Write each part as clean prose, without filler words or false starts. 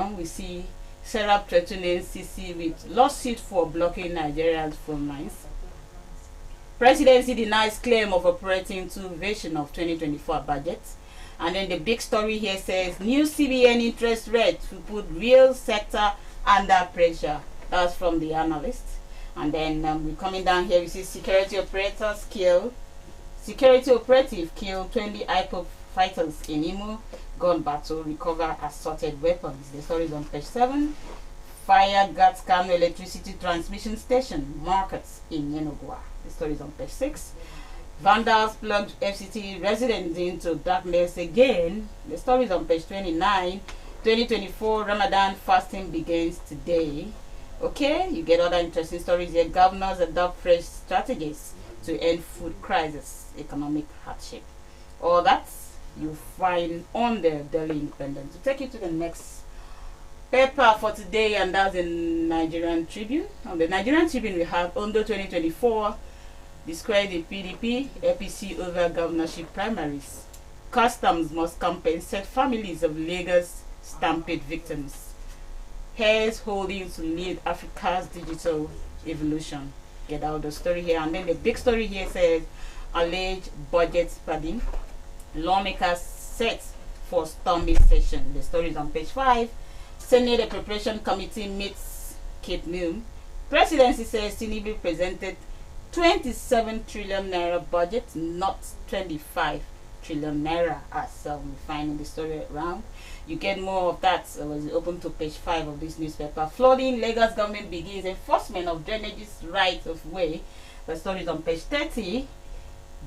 We see Sarah threatening CC with lawsuit for blocking Nigerians phone lines. Presidency denies claim of operating to version of 2024 budget. And then the big story here says new CBN interest rate will put real sector under pressure. That's from the analyst. And then we're coming down here. We see security operative kill 20 IPOP fighters in Imo. Gun battle, recover assorted weapons. The story is on page 7. Fire guts Kano electricity transmission station markets in Yenogwa. The story is on page 6. Vandals plugged FCT residents into darkness again. The story is on page 29. 2024 Ramadan fasting begins today. Okay, you get other interesting stories here. Governors adopt fresh strategies to end food crisis, economic hardship. All that you find on the Daily Independent. To take you to the next paper for today, and that's the Nigerian Tribune. On the Nigerian Tribune, we have Ondo 2024 discredit PDP, APC over governorship primaries. Customs must compensate families of Lagos stampede victims. Heirs holding to lead Africa's digital evolution. Get out the story here. And then the big story here says alleged budget padding. Lawmakers set for stormy session. The story is on page 5. Senate Preparation Committee meets Cape Noon. Presidency says Tinubu presented 27 trillion naira budget, not 25 trillion naira, as we find in the story around. You get more of that. Was open to page 5 of this newspaper. Flooding, Lagos government begins enforcement of drainage's right of way. The story is on page 30.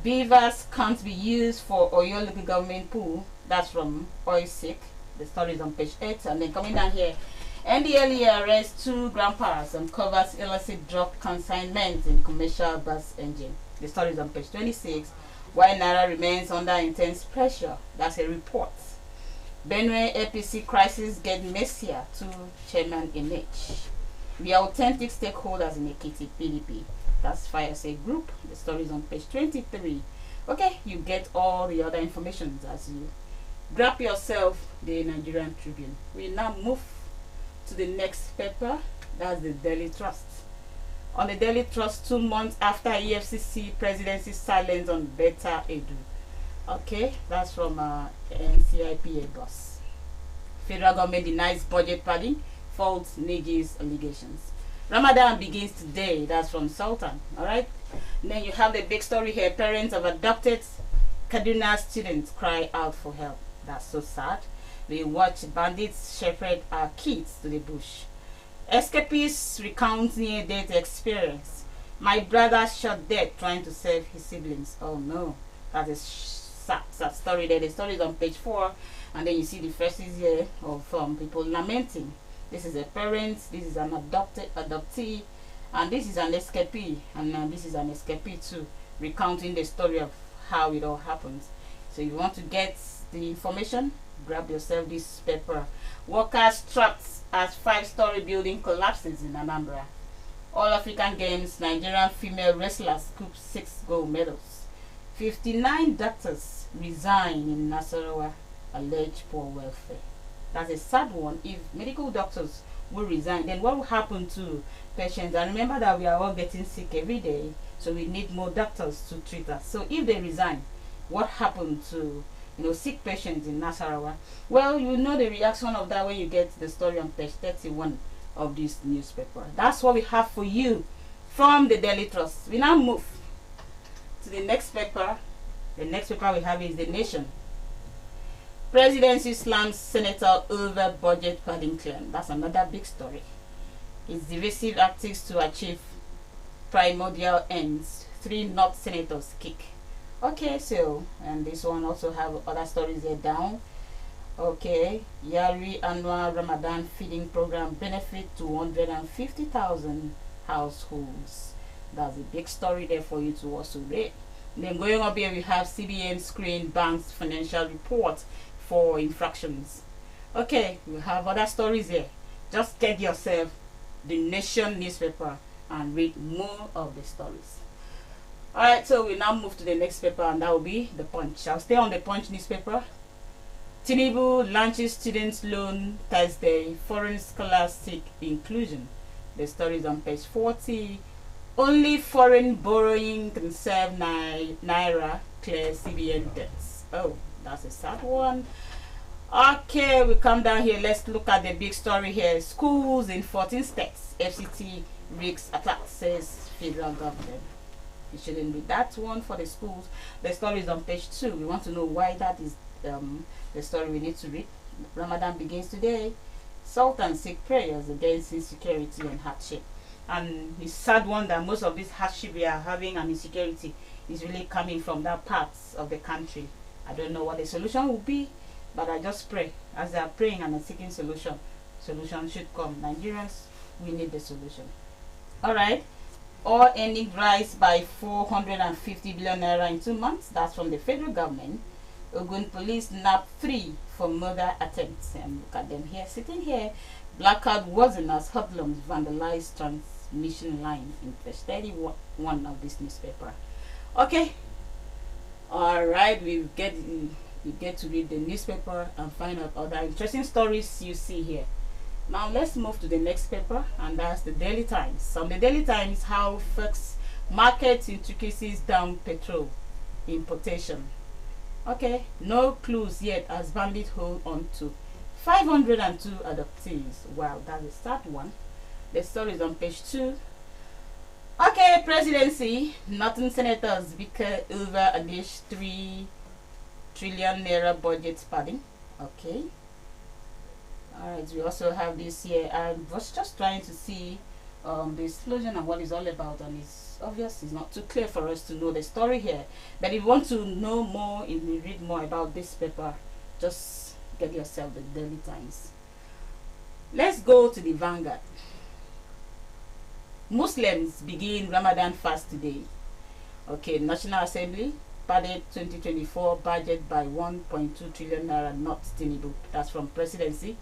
Beavers can't be used for Oyo local government pool. That's from Oisik. The story is on page 8. And then coming down here, NDLEA arrests 2 grandpas and covers illicit drug consignment in commercial bus engine. The story is on page 26. Why Naira remains under intense pressure. That's a report. Benue APC crisis get messier to Chairman NH. We are authentic stakeholders in Ekiti PDP. That's Fire Say Group. The story is on page 23. Okay, you get all the other information as you grab yourself the Nigerian Tribune. We now move to the next paper. That's the Daily Trust. On the Daily Trust, 2 months after EFCC presidency silence on Beta Edu. Okay, that's from NCIPA boss. Federal government denies budget padding, faults Negi's allegations. Ramadan begins today. That's from Sultan. Alright. Then you have the big story here. Parents of adopted Kaduna students cry out for help. That's so sad. They watch bandits shepherd our kids to the bush. Escapees recount near-death experience. My brother shot dead trying to save his siblings. Oh no. That is sad story there. The story is on page 4. And then you see the phrases here of people lamenting. This is a parent, this is an adoptee, and this is an escapee, and this is an escapee too, recounting the story of how it all happens. So if you want to get the information, grab yourself this paper. Workers trapped as 5-story building collapses in Anambra. All African Games, Nigerian female wrestlers scoop 6 gold medals. 59 doctors resign in Nasarawa, alleged poor welfare. That's a sad one. If medical doctors will resign, then what will happen to patients? And remember that we are all getting sick every day, so we need more doctors to treat us. So if they resign, what happened to sick patients in Nasarawa? Well, you know the reaction of that when you get the story on page 31 of this newspaper. That's what we have for you from the Daily Trust. We now move to the next paper. The next paper we have is The Nation. Presidency slams senator over budget padding claim. That's another big story. It's divisive tactics to achieve primordial ends. 3 North senators kick. Okay, so, and this one also have other stories there down. Okay, Yari annual Ramadan feeding program benefit 250,000 households. That's a big story there for you to also read. Then going up here, we have CBN screen banks financial report for infractions. Okay, we have other stories here. Just get yourself the Nation newspaper and read more of the stories. Alright, so we now move to the next paper, and that will be the Punch. I'll stay on the Punch newspaper. Tinubu launches student loan Thursday. Foreign scholastic inclusion. The story is on page 40. Only foreign borrowing can serve Naira clear CBN debts. Oh, that's a sad one. Okay, we come down here. Let's look at the big story here. Schools in 14 states. FCT risks attack, says federal government. It shouldn't be that one for the schools. The story is on page 2. We want to know why that is the story we need to read. Ramadan begins today. Sultan seek prayers against insecurity and hardship. And it's sad one that most of this hardship we are having and insecurity is really coming from that parts of the country. I don't know what the solution will be, but I just pray as they are praying and seeking solution should come. Nigerians, we need the solution. All right, all earnings rise by 450 billion naira in 2 months. That's from the federal government. Ogun police nab 3 for murder attempts, and look at them here sitting here. Blackout wasn't as hoodlums vandalized transmission line in page 31 of this newspaper. Okay, all right, we get to read the newspaper and find out other interesting stories you see here. Now let's move to the next paper, and that's the Daily Times. On the Daily Times, how Fox market intricacies down petrol importation. Okay, no clues yet as bandit hold on to 502 adoptees. Wow, that's a sad one. The story is on page 2. Okay, presidency. Northern senators bicker over a dish 3 trillion naira budget padding. Okay. Alright, we also have this here. I was just trying to see the explosion and what it's all about, and it's obvious it's not too clear for us to know the story here. But if you want to know more, if you read more about this paper, just get yourself the Daily Times. Let's go to the Vanguard. Muslims begin Ramadan fast today. Okay, National Assembly padded 2024 budget by 1.2 trillion naira, not Tinubu. That's from presidency.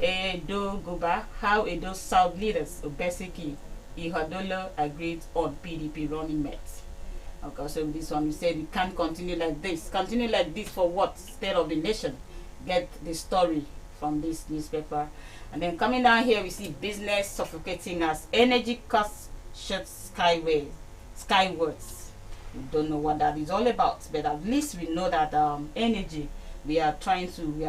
Edo Goba, how Edo South leaders Obeseki Ihadolo agreed on PDP running mates. Okay, so this one we said we can't continue like this. Continue like this for what? State of the nation. Get the story from this newspaper. And then coming down here we see business suffocating as energy costs shoot skywards. We don't know what that is all about, but at least we know that energy, we are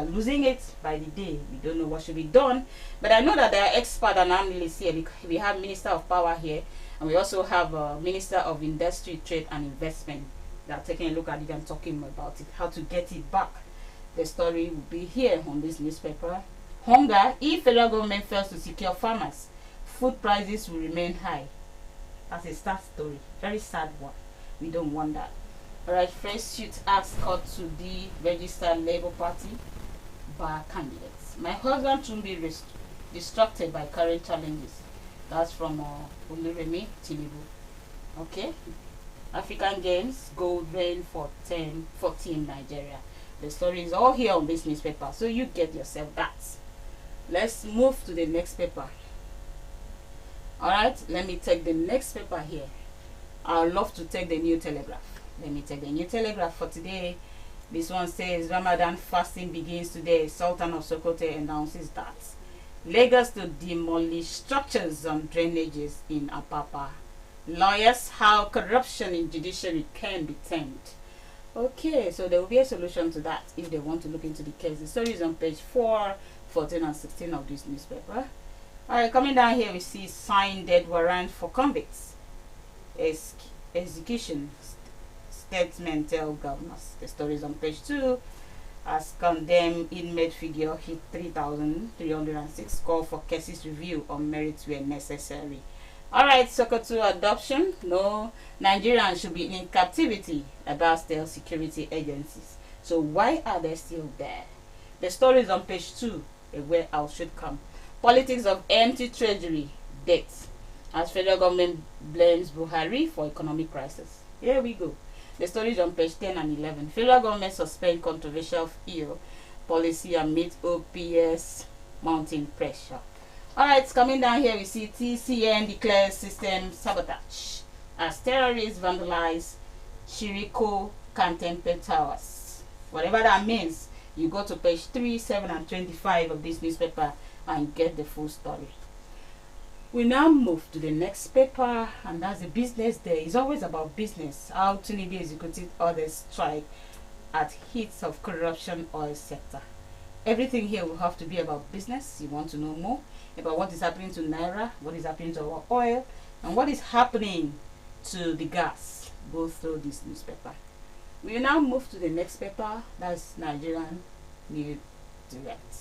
losing it by the day. We don't know what should be done, but I know that there are experts and analysts here. We have Minister of Power here, and we also have Minister of Industry, Trade and Investment. They are taking a look at it and talking about it, how to get it back. The story will be here on this newspaper. Hunger, if federal government fails to secure farmers, food prices will remain high. That's a sad story, very sad one. We don't want that. Alright, first suit asks court to deregister Labour Party by candidates. My husband shouldn't be distracted by current challenges. That's from Oluremi Tinubu. Okay. African Games, gold reign for 14 Nigeria. The story is all here on this newspaper, so you get yourself that. Let's move to the next paper. Alright, let me take the next paper here. I'd love to take the New Telegraph. Let me take the New Telegraph for today. This one says Ramadan fasting begins today. Sultan of Sokoto announces that. Lagos to demolish structures on drainages in Apapa. Lawyers, how corruption in judiciary can be tamed. Okay, so there will be a solution to that if they want to look into the case. The story is on page 4, 14 and 16 of this newspaper. Alright, coming down here we see signed death warrant for convicts. Execution statement tell governors. The story is on page 2. As condemned inmate figure hit 3,306. Call for cases review on merits where necessary. Alright, Sokoto adoption. No, Nigerians should be in captivity about state security agencies. So why are they still there? The story is on page 2, where I should come. Politics of empty treasury debt. As federal government blames Buhari for economic crisis. Here we go. The story is on page 10 and 11. Federal government suspend controversial fuel policy amid OPS mounting pressure. Alright, coming down here we see TCN declares system sabotage as terrorists vandalize Shiriko Kantempe towers. Whatever that means, You go to page 3, 7, and 25 of this newspaper and get the full story. We now move to the next paper, and that's the business day. It's always about business. How Tinubu executive orders strike at hits of corruption oil sector. Everything here will have to be about business. You want to know more about what is happening to Naira, what is happening to our oil, and what is happening to the gas. Go through this newspaper. We will now move to the next paper. That's Nigerian New Direct.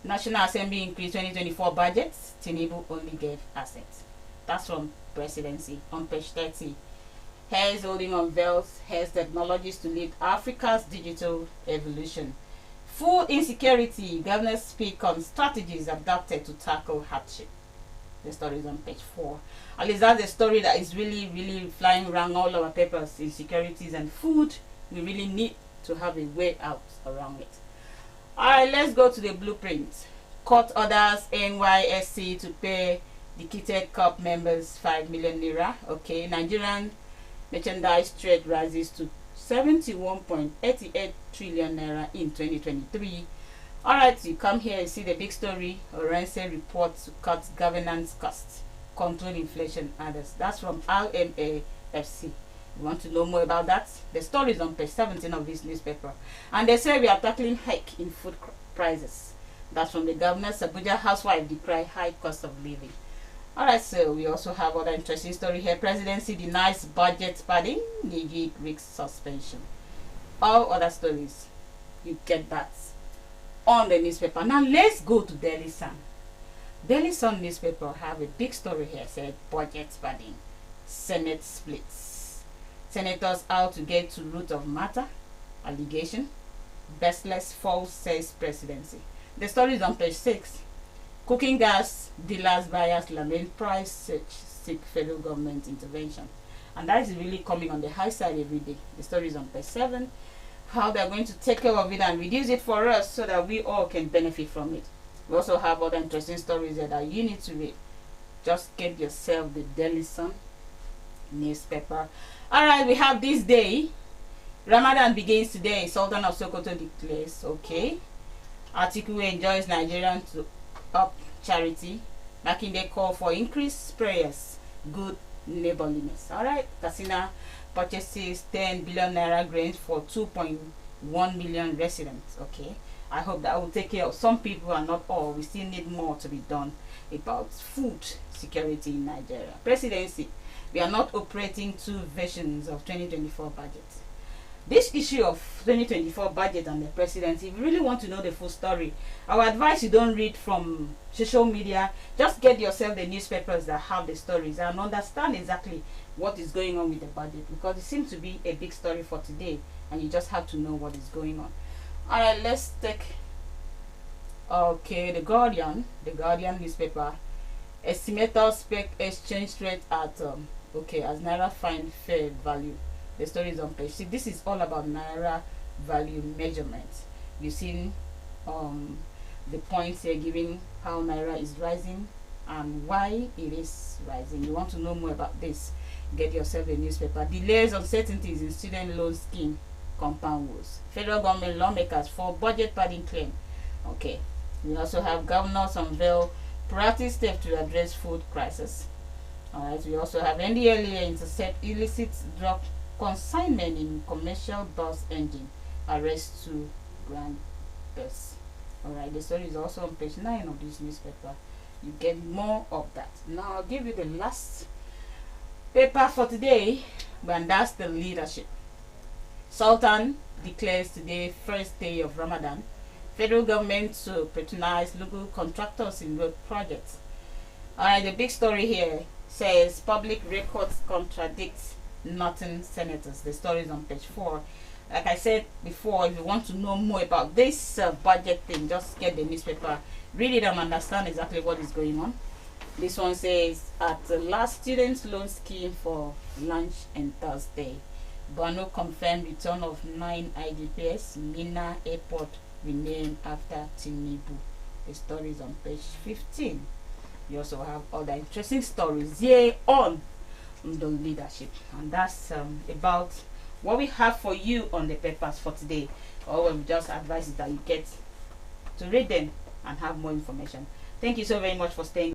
National Assembly increased 2024 budget. Tinubu only gave assets. That's from Presidency on page 30. Here's holding unveils health technologies to lead Africa's digital evolution. Full insecurity. Governors speak on strategies adopted to tackle hardship. The story is on page 4. At least that's a story that is really flying around all our papers. Insecurities and food. We really need to have a way out around it. Alright, let's go to the blueprint. Court orders NYSC to pay the Kitted Cup members 5 million naira. Okay, Nigerian merchandise trade rises to 71.88 trillion naira in 2023. Alright, you come here, you see the big story. Orense reports to cut governance costs, control inflation, others. That's from RMAFC. You want to know more about that? The story is on page 17 of this newspaper. And they say we are tackling hike in food prices. That's from the governor's Abuja housewife decry high cost of living. Alright, so we also have other interesting story here. Presidency denies budget padding, Nigi risk suspension. All other stories, you get that on the newspaper. Now let's go to Daily Sun. Daily Sun newspaper have a big story here. Said budget padding, Senate splits. Senators out to get to root of matter, allegation, baseless false says presidency. The story is on page 6. Cooking gas dealers buyers lament price surge, seek federal government intervention. And that is really coming on the high side every day. The story is on page 7. How they're going to take care of it and reduce it for us so that we all can benefit from it. We also have other interesting stories that you need to read. Just get yourself the Daily Sun newspaper. Alright, we have this day. Ramadan begins today. Sultan of Sokoto declares, okay. Atiku enjoys Nigerian to up charity. Makinde call for increased prayers. Good neighborliness. Alright, Katsina purchases 10 billion naira grains for 2.1 million residents. Okay, I hope that will take care of some people and not all. We still need more to be done about food security in Nigeria. Presidency. We are not operating two versions of 2024 budget. This issue of 2024 budget and the presidency, if you really want to know the full story, I would advise you don't read from social media. Just get yourself the newspapers that have the stories and understand exactly what is going on with the budget, because it seems to be a big story for today and you just have to know what is going on. Alright, let's take the Guardian newspaper. Estimators spec exchange rate at as Naira find fair value. The story is on page 6. This is all about Naira value measurement. You've seen the points here giving how Naira is rising and why it is rising. You want to know more about this, get yourself a newspaper. Delays, uncertainties in student loan scheme compound woes. Federal government lawmakers for budget padding claim. Okay, we also have governors unveil proactive steps to address food crisis. Alright, we also have NDLEA intercept illicit drug consignment in commercial bus engine, arrest 2 grand thefts. Alright, the story is also on page 9 of this newspaper. You get more of that. Now I'll give you the last paper for today, and that's the leadership. Sultan declares today first day of Ramadan. Federal government to patronize local contractors in road projects. Alright, the big story here says public records contradicts Northern senators. The story is on page 4. Like I said before, if you want to know more about this budget thing, just get the newspaper, read it and understand exactly what is going on. This one says, at the last student loan scheme for lunch and Thursday, Bono confirmed return of 9 IDPs, Mina Airport renamed after Tinubu. The story is on page 15. You also have other interesting stories here on the leadership, and that's about what we have for you on the papers for today. All we just advise is that you get to read them and have more information. Thank you so very much for staying.